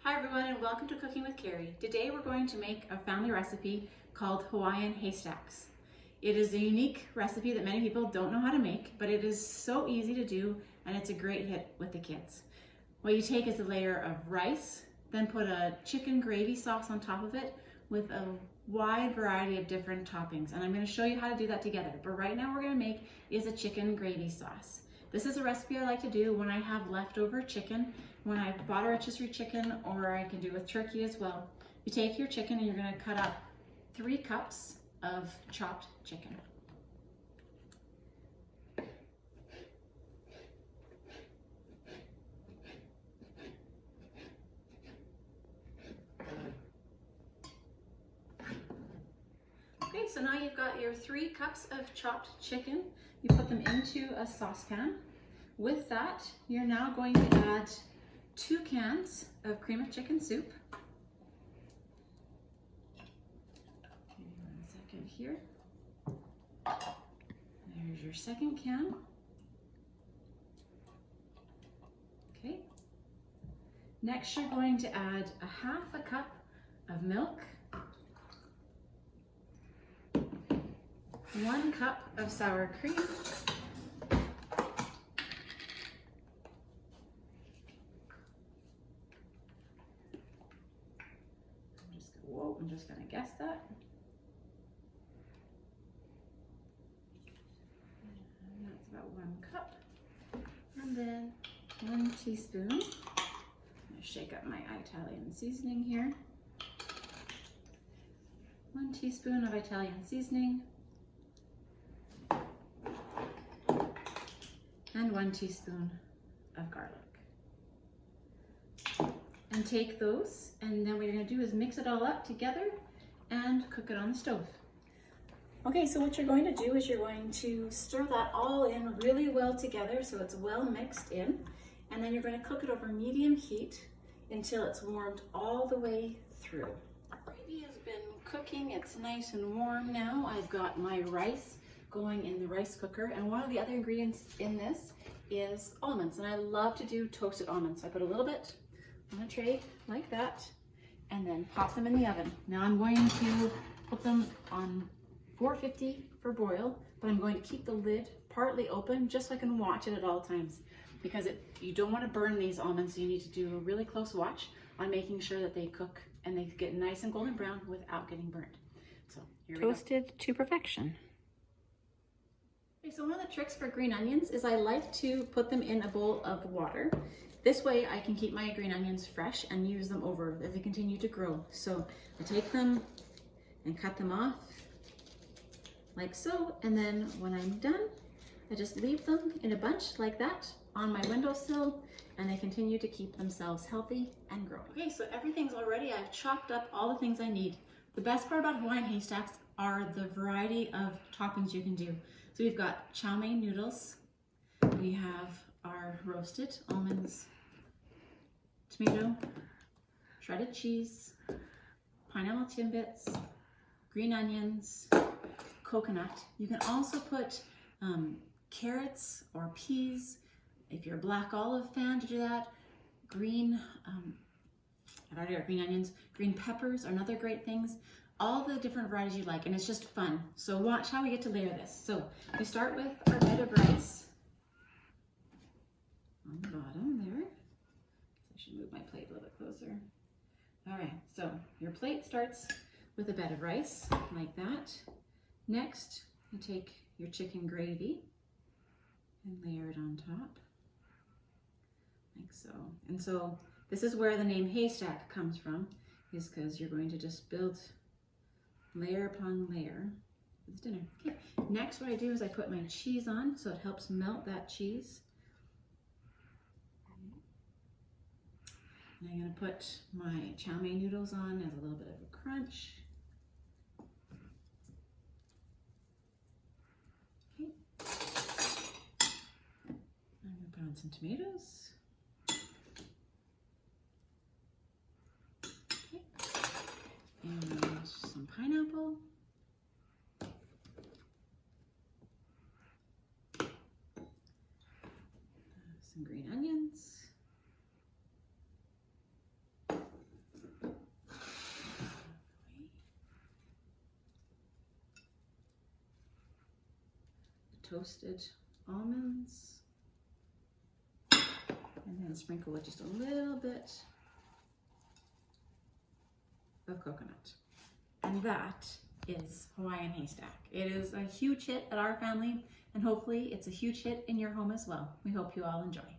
Hi everyone and welcome to Cooking with Carrie. Today we're going to make a family recipe called Hawaiian Haystacks. It is a unique recipe that many people don't know how to make, but it is so easy to do and it's a great hit with the kids. What you take is a layer of rice, then put a chicken gravy sauce on top of it with a wide variety of different toppings. And I'm going to show you how to do that together. But right now what we're going to make is a chicken gravy sauce. This is a recipe I like to do when I have leftover chicken, when I've bought a rotisserie chicken, or I can do with turkey as well. You take your chicken and you're going to cut up 3 cups of chopped chicken. Okay, so now you've got your 3 cups of chopped chicken. You put them into a saucepan. With that, you're now going to add 2 cans of cream of chicken soup. Give me 1 second here. There's your second can. Okay. Next, you're going to add a 1/2 cup of milk, 1 cup of sour cream, I'm just going to guess that. And that's about 1 cup. And then 1 teaspoon. I'm going to shake up my Italian seasoning here. 1 teaspoon of Italian seasoning. And 1 teaspoon of garlic. And take those, and then what you're going to do is mix it all up together and cook it on the stove. Okay, so what you're going to do is you're going to stir that all in really well together so it's well mixed in, and then you're going to cook it over medium heat until it's warmed all the way through. Gravy has been cooking, it's nice and warm now. I've got my rice going in the rice cooker, and one of the other ingredients in this is almonds, and I love to do toasted almonds. So I put a little bit on a tray like that and then pop them in the oven. Now I'm going to put them on 450 for broil, but I'm going to keep the lid partly open just so I can watch it at all times, because you don't want to burn these almonds, so you need to do a really close watch on making sure that they cook and they get nice and golden brown without getting burnt. So here we go. Toasted to perfection. Okay, so one of the tricks for green onions is I like to put them in a bowl of water. This way I can keep my green onions fresh and use them over as they continue to grow. So I take them and cut them off like so, and then when I'm done, I just leave them in a bunch like that on my windowsill, and they continue to keep themselves healthy and growing. Okay, so everything's all ready. I've chopped up all the things I need. The best part about Hawaiian Haystacks are the variety of toppings you can do. So we've got chow mein noodles, we have our roasted almonds, tomato, shredded cheese, pineapple tidbits, green onions, coconut. You can also put carrots or peas. If you're a black olive fan, to do that. Green, I've already got green onions. Green peppers are another great things. All the different varieties you like, and it's just fun. So watch how we get to layer this. So we start with our bed of rice on the bottom there. I should move my plate a little bit closer. All right, so your plate starts with a bed of rice like that. Next, you take your chicken gravy and layer it on top like so. And so this is where the name haystack comes from, is because you're going to just build layer upon layer for this dinner. Okay, next what I do is I put my cheese on, so it helps melt that cheese. And I'm going to put my chow mein noodles on as a little bit of a crunch. Okay. I'm going to put on some tomatoes. Okay. And some pineapple. Some green onions. toasted almonds, and then sprinkle with just a little bit of coconut. And that is Hawaiian Haystack. It is a huge hit at our family, and hopefully it's a huge hit in your home as well. We hope you all enjoy.